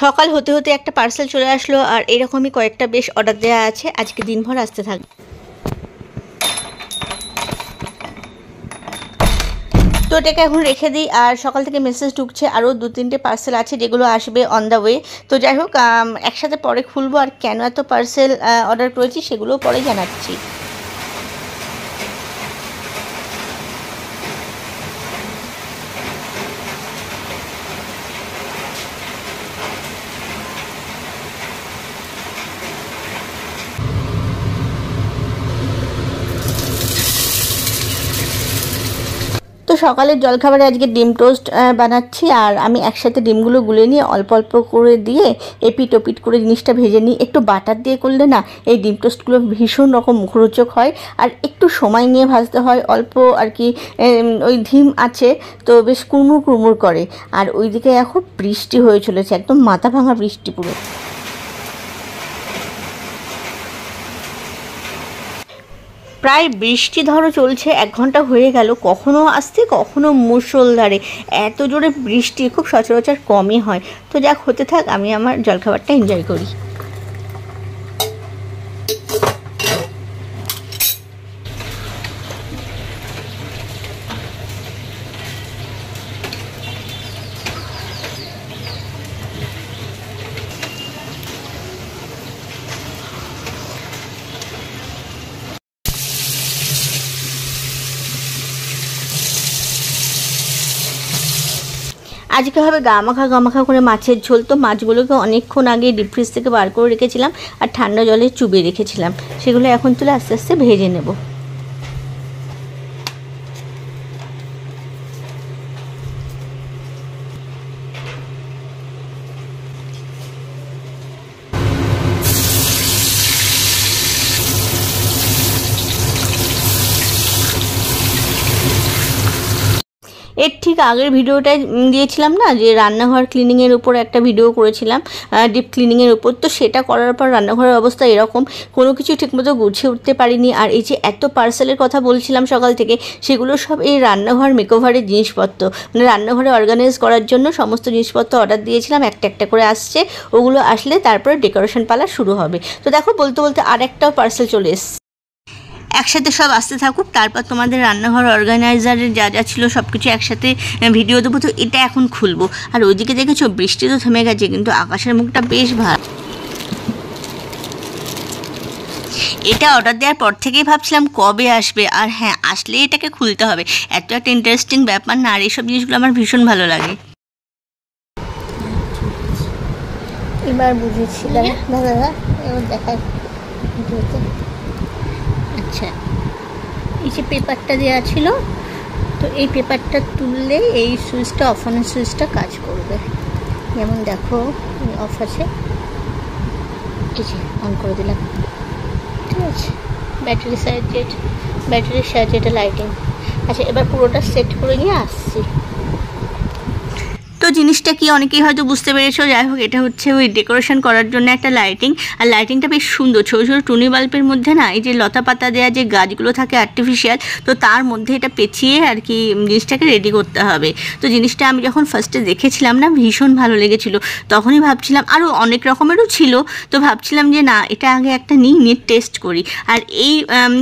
সকাল হতে হতে একটা পার্সেল চলে আসলো, আর এরকমই কয়েকটা বেশ অর্ডার দেওয়া আছে, আজকে দিনভর আসতে থাকবে। তো এটাকে এখন রেখে দিই। আর সকাল থেকে মেসেজ ঢুকছে, আরও 2-3টে পার্সেল আছে যেগুলো আসবে অন দ্য ওয়ে। তো যাই হোক, একসাথে পরে খুলবো, আর কেন এত পার্সেল অর্ডার করেছি সেগুলোও পরে জানাচ্ছি। তো সকালের জলখাবারে আজকে ডিম টোস্ট বানাচ্ছি, আর আমি একসাথে ডিমগুলো গুলে নিয়ে অল্প অল্প করে দিয়ে এপিট ওপিট করে জিনিসটা ভেজে নিই। একটু বাটার দিয়ে করলে না এই ডিম টোস্টগুলো ভীষণ রকম মুখরোচক হয়, আর একটু সময় নিয়ে ভাজতে হয়। অল্প আর কি ওই ধিম আছে, তো বেশ কুড়মুড় কুড়মুড় করে। আর ওইদিকে এখন বৃষ্টি হয়ে চলেছে, একদম মাথা ভাঙা বৃষ্টি পুরো। প্রায় বৃষ্টি ধরো চলছে 1 ঘন্টা হয়ে গেল, কখনো আসছে কখনো মুষলধারে। এত জোরে বৃষ্টি খুব সচরাচর কমই হয়। তো যাক, হতে থাক, আমি আমার জলখাবারটা এনজয় করি। আজকে হবে গামাখা করে মাছের ঝোল। তো মাছগুলোকে অনেকক্ষণ আগে ডিপ ফ্রিজ থেকে বার করে রেখেছিলাম, আর ঠান্ডা জলে চুবিয়ে রেখেছিলাম। সেগুলো এখন তুলে আস্তে আস্তে ভেজে নেব। এর ঠিক আগের ভিডিওটায় দিয়েছিলাম না, যে রান্নাঘর ক্লিনিংয়ের উপর একটা ভিডিও করেছিলাম, ডিপ ক্লিনিংয়ের উপর। তো সেটা করার পর রান্নাঘরের অবস্থা এরকম, কোনো কিছু ঠিকমতো গুছিয়ে উঠতে পারিনি। আর এই যে এত পার্সেলের কথা বলছিলাম সকাল থেকে, সেগুলো সব এই রান্নাঘর মেকওভারের জিনিসপত্র, মানে রান্নাঘরে অর্গানাইজ করার জন্য সমস্ত জিনিসপত্র অর্ডার দিয়েছিলাম। একটা একটা করে আসছে, ওগুলো আসলে তারপরে ডেকোরেশন পালা শুরু হবে। তো দেখো, বলতে বলতে আর একটাও পার্সেল চলে এসছে। একসাথে সব আসতে থাকুক, তারপর তোমাদের রান্নাঘর অর্গানাইজারের যা যা ছিল সব কিছু একসাথে ভিডিও দেবো। তো এটা এখন খুলবো। আর ওইদিকে দেখেছো বৃষ্টি তো থেমে গেছে, কিন্তু আকাশের মুখটা বেশ ভালো। এটা অর্ডার দেওয়ার পর থেকেই ভাবছিলাম কবে আসবে, আর হ্যাঁ, আসলে এটাকে খুলতে হবে। এত একটা ইন্টারেস্টিং ব্যাপার না, আর এইসব জিনিসগুলো আমার ভীষণ ভালো লাগে। এবার বুঝেছি, দাদা এবার দেখায় ভিডিওতে। আচ্ছা, এই যে পেপারটা দেওয়া ছিল, তো এই পেপারটা তুললে এই সুইচটা, অফ অনের সুইচটা কাজ করবে। যেমন দেখো অফ আছে, এই যে অন করে দিলাম, ঠিক আছে। ব্যাটারির সাহায্যে এটা লাইটিং। আচ্ছা, এবার পুরোটা সেট করে নিয়ে আসছি। তো জিনিসটা কি অনেকেই হয়তো বুঝতে পেরেছো। যাই হোক, এটা হচ্ছে ওই ডেকোরেশন করার জন্য একটা লাইটিং। আর লাইটিংটা বেশ সুন্দর, ছোটো ছোটো টুনি বাল্বের মধ্যে না এই যে লতা পাতা দেওয়া যে গাছগুলো থাকে আর্টিফিশিয়াল, তো তার মধ্যে এটা পেঁচিয়ে আর কি জিনিসটাকে রেডি করতে হবে। তো জিনিসটা আমি যখন ফার্স্টে দেখেছিলাম না, ভীষণ ভালো লেগেছিলো। তখনই ভাবছিলাম, আরও অনেক রকমেরও ছিল, তো ভাবছিলাম যে না, এটা আগে একটা নিয়ে টেস্ট করি। আর এই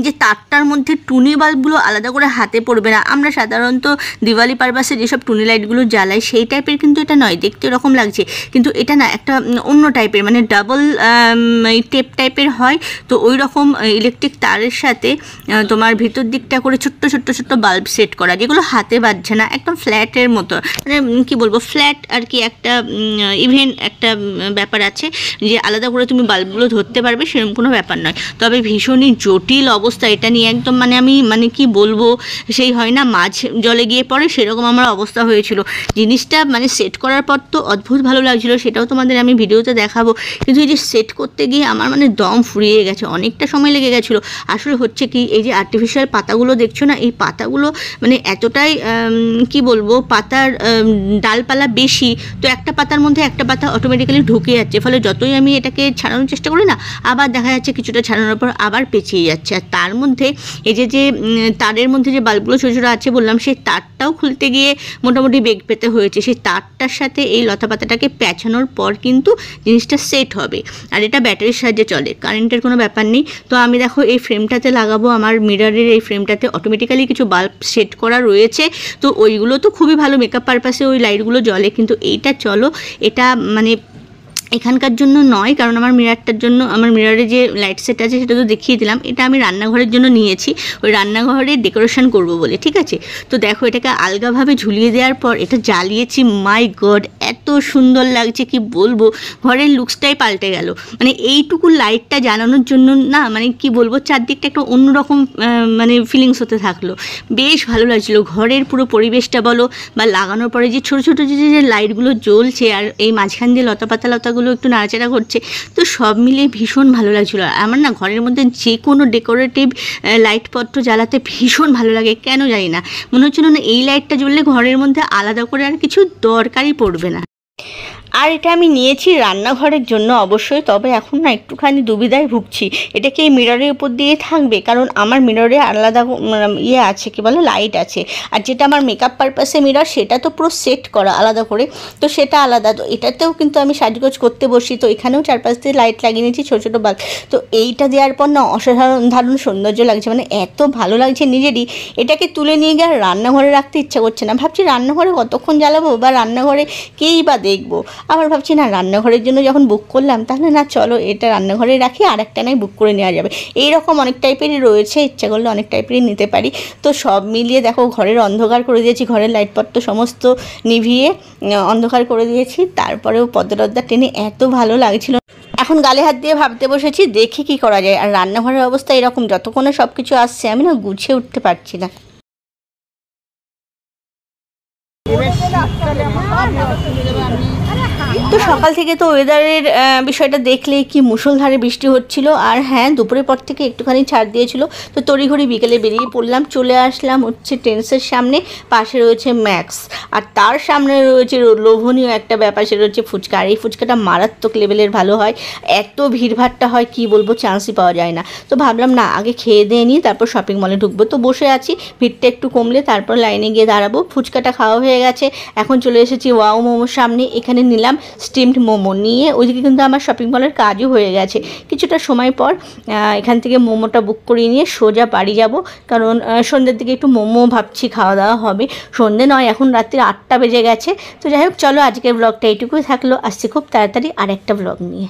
যে তারটার মধ্যে টুনি বাল্বগুলো আলাদা করে হাতে পড়বে না। আমরা সাধারণত দিওয়ালি পারপাসে যেসব টুনি লাইটগুলো জ্বালাই সেই টাইপের, কিন্তু এটা নয়। দেখতে এরকম লাগছে, কিন্তু এটা না একটা অন্য টাইপের, মানে ডাবল টেপ টাইপের হয়। তো ওই রকম ইলেকট্রিক তারের সাথে তোমার ভিতর দিকটা করে ছোট্ট ছোট্ট ছোট্ট বাল্ব সেট করা, যেগুলো হাতে বাজছে না, একদম ফ্ল্যাটের মতো, মানে কি বলবো, ফ্ল্যাট আর কি। একটা ইভেন একটা ব্যাপার আছে যে আলাদা করে তুমি বাল্বগুলো ধরতে পারবে, সেরকম কোনো ব্যাপার নয়। তবে ভীষণই জটিল অবস্থা এটা নিয়ে, একদম আমি কি বলবো, সেই হয় না মাছ জলে গিয়ে পড়ে, সেরকম আমার অবস্থা হয়েছিল। জিনিসটা মানে সেট করার পর তো অদ্ভুত ভালো লাগছিলো, সেটাও তোমাদের আমি ভিডিওতে দেখাবো। কিন্তু এই যে সেট করতে গিয়ে আমার মানে দম ফুরিয়ে গেছে, অনেকটা সময় লেগে গেছিলো। আসলে হচ্ছে কি, এই যে আর্টিফিশিয়াল পাতাগুলো দেখছো না, এই পাতাগুলো মানে এতটাই কি বলবো, পাতার ডালপালা বেশি, তো একটা পাতার মধ্যে একটা পাতা অটোমেটিক্যালি ঢুকে যাচ্ছে। ফলে যতই আমি এটাকে ছাড়ানোর চেষ্টা করি না, আবার দেখা যাচ্ছে কিছুটা ছাড়ানোর পর আবার পেঁচিয়ে যাচ্ছে। আর তার মধ্যে এই যে তারের মধ্যে যে বাল্বগুলো ছোটো ছোটো আছে বললাম, সেই তারটাও খুলতে গিয়ে মোটামুটি বেগ পেতে হয়েছে। সেই তারটার সাথে এই লতা পাতাটাকে পেঁচানোর পর কিন্তু জিনিসটা সেট হবে। আর এটা ব্যাটারির সাহায্যে চলে, কারেন্টের কোনো ব্যাপার নেই। তো আমি দেখো এই ফ্রেমটাতে লাগাবো, আমার মিররের এই ফ্রেমটাতে অটোমেটিক্যালি কিছু বাল্ব সেট করা রয়েছে, তো ওইগুলো তো খুবই ভালো, মেকআপ পারপাসে ওই লাইটগুলো জ্বলে। কিন্তু এইটা চলো, এটা মানে এখানকার জন্য নয়, কারণ আমার মিররটার জন্য, আমার মিররে যে লাইট সেট আছে সেটা তো দেখিয়ে দিলাম, এটা আমি রান্নাঘরের জন্য নিয়েছি, ওই রান্নাঘরে ডেকোরেশন করব বলে, ঠিক আছে। তো দেখো এটাকে আলগাভাবে ঝুলিয়ে দেওয়ার পর এটা জ্বালিয়েছি, মাই গড এত সুন্দর লাগছে কি বলবো, ঘরের লুকসটাই পাল্টে গেল। মানে এইটুকু লাইটটা জ্বালানোর জন্য না, মানে কি বলবো, চারদিকটা একটা অন্যরকম মানে ফিলিংস হতে থাকলো, বেশ ভালো লাগছিল। ঘরের পুরো পরিবেশটা বলো, বা লাগানোর পরে যে ছোটো ছোটো যে লাইটগুলো জ্বলছে, আর এই মাঝখান দিয়ে লতাগুলো একটু নাড়াচাড়া করছে, তো সব মিলিয়ে ভীষণ ভালো লাগছিলো। আমার না ঘরের মধ্যে যে কোনো ডেকোরেটিভ লাইটপত্র জ্বালাতে ভীষণ ভালো লাগে, কেন জানি না, মনে হচ্ছিল না এই লাইটটা জ্বললে ঘরের মধ্যে আলাদা করে আর কিছু দরকারই পড়বে না। আর এটা আমি নিয়েছি রান্নাঘরের জন্য অবশ্যই, তবে এখন না একটুখানি দুবিধায় ভুগছি, এটা কি এই মিররের উপর দিয়ে থাকবে, কারণ আমার মিররে আলাদা ইয়ে আছে, কি বলে, লাইট আছে, আর যেটা আমার মেকআপ পারপাসে মিরর সেটা তো পুরো সেট করা আলাদা করে, তো সেটা আলাদা। তো এটাতেও কিন্তু আমি সাজগোজ করতে বসি, তো এখানেও চারপাশ দিয়ে লাইট লাগিয়ে নিয়েছি, ছোটো ছোটো বাল্ব। তো এইটা দেওয়ার পর না অসাধারণ সৌন্দর্য লাগছে, মানে এত ভালো লাগছে নিজেরই। এটাকে তুলে নিয়ে গিয়ে আর রান্নাঘরে রাখতে ইচ্ছা করছে না, ভাবছি রান্নাঘরে কতক্ষণ জ্বালাবো, বা রান্নাঘরে কেই বা দেখবো। আবার ভাবছি না, রান্নাঘরের জন্য যখন বুক করলাম, তাহলে না চলো এটা রান্নাঘরে রাখি, আর একটা নয় বুক করে নেওয়া যাবে। এইরকম অনেক টাইপেরই রয়েছে, ইচ্ছা করলে অনেক টাইপেরই নিতে পারি। তো সব মিলিয়ে দেখো ঘরের অন্ধকার করে দিয়েছি, ঘরের লাইটপত্র সমস্ত নিভিয়ে অন্ধকার করে দিয়েছি, তারপরেও পর্দা টেনে এত ভালো লাগছিল। এখন গালে হাত দিয়ে ভাবতে বসেছি দেখি কি করা যায়। আর রান্নাঘরের অবস্থা এরকম, যতক্ষণে সব কিছু আসছে আমি না গুছিয়ে উঠতে পারছি না। তো সকাল থেকে তো ওয়েদারের বিষয়টা দেখলে কি মুষলধারে বৃষ্টি হচ্ছিল, আর হ্যাঁ দুপুরের পর থেকে একটুখানি ছাড় দিয়েছিল। তো তড়িঘড়ি বিকেলে বেরিয়ে পড়লাম, চলে আসলাম হচ্ছে টেন্সের সামনে, পাশে রয়েছে ম্যাক্স, আর তার সামনে রয়েছে লোভনীয় একটা ব্যাপার, সেটা হচ্ছে ফুচকা। আর এই ফুচকাটা মারাত্মক লেভেলের ভালো হয়, এত ভিড়ভাট্টা হয় কি বলবো, চান্সই পাওয়া যায় না। তো ভাবলাম না, আগে খেয়ে দিয়ে নিই, তারপর শপিং মলে ঢুকবো। তো বসে আছি, ভিড়টা একটু কমলে তারপর লাইনে গিয়ে দাঁড়াবো। ফুচকাটা খাওয়া হয়ে গেছে, এখন চলে এসেছি ওয়াও মোমোর সামনে, এখানে নিলাম স্টিমড মোমো, নিয়ে ওইদিকে কিন্তু আমার শপিং মলের কাজও হয়ে গেছে। কিছুটা সময় পর এখান থেকে মোমোটা বুক করিয়ে নিয়ে সোজা বাড়ি যাব, কারণ সন্ধ্যের দিকে একটু মোমো ভাবছি খাওয়া দাওয়া হবে। সন্ধ্যে নয়, এখন রাত্রি 8টা বেজে গেছে। তো যাই হোক, চলো আজকের ব্লগটা এইটুকুই থাকলো, আসছি খুব তাড়াতাড়ি আর একটা ব্লগ নিয়ে।